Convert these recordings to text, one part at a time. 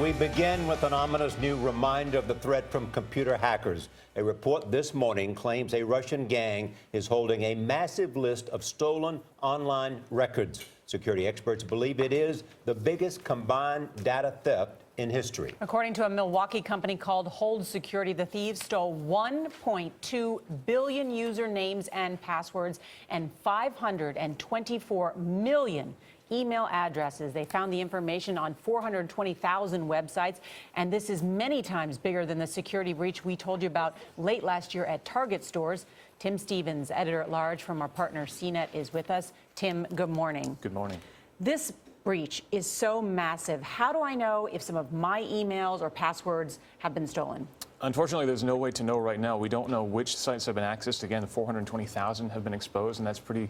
We begin with an ominous new reminder of the threat from computer hackers. A report this morning claims a Russian gang is holding a massive list of stolen online records. Security experts believe it is the biggest combined data theft in history. According to a Milwaukee company called Hold Security, the thieves stole 1.2 billion usernames and passwords and 524 million email addresses. They found the information on 420,000 websites, and this is many times bigger than the security breach we told you about late last year at Target stores. Tim Stevens, editor-at-large from our partner CNET, is with us. Tim, good morning. Good morning. This breach is so massive. How do I know if some of my emails or passwords have been stolen? Unfortunately, there's no way to know right now. We don't know which sites have been accessed. Again, 420,000 have been exposed, and that's pretty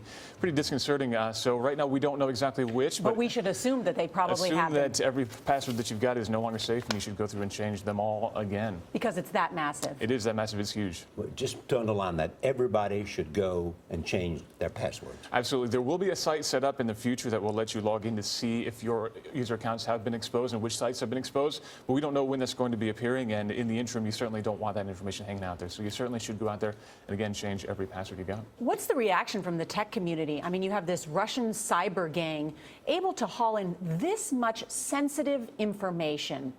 disconcerting. So right now, we don't know exactly which. But we should assume that they probably have. Assume that every password that you've got is no longer safe, and you should go through and change them all again. Because it's that massive. It is that massive. It's huge. Just to underline that, everybody should go and change their passwords. Absolutely. There will be a site set up in the future that will let you log in to see if your user accounts have been exposed and which sites have been exposed. But we don't know when that's going to be appearing, and in the interim, you certainly don't want that information hanging out there. So you certainly should go out there and, again, change every password you got. What's the reaction from the tech community? I mean, you have this Russian cyber gang able to haul in this much sensitive information.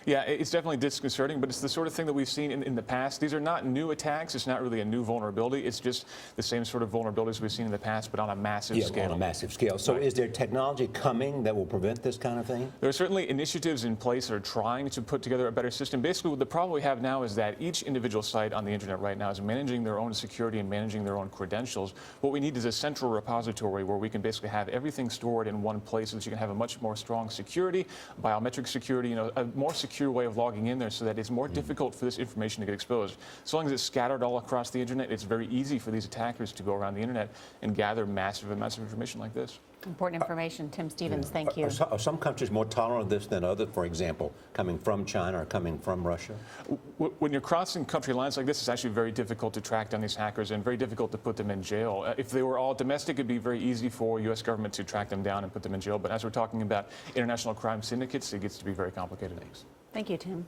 Yeah, it's definitely disconcerting, but it's the sort of thing that we've seen in the past. These are not new attacks. It's not really a new vulnerability. It's just the same sort of vulnerabilities we've seen in the past, but on a massive scale. On a massive scale. So Right. Is there technology coming that will prevent this kind of thing? There are certainly initiatives in place that are trying to put together a better system. Basically, the problem we have now is that each individual site on the internet right now is managing their own security and managing their own credentials. What we need is a central repository where we can basically have everything stored in one place so that you can have a much more strong security, biometric security, a more secure way of logging in there so that it's more difficult for this information to get exposed. So long as it's scattered all across the internet, it's very easy for these attackers to go around the internet and gather massive information like this. Important information. Tim Stevens, thank you. Are some countries more tolerant of this than others, for example, coming from China or coming from Russia? When you're crossing country lines like this, it's actually very difficult to track down these hackers and very difficult to put them in jail. If they were all domestic, it'd be very easy for U.S. government to track them down and put them in jail. But as we're talking about international crime syndicates, it gets to be very complicated. Thank you, Tim.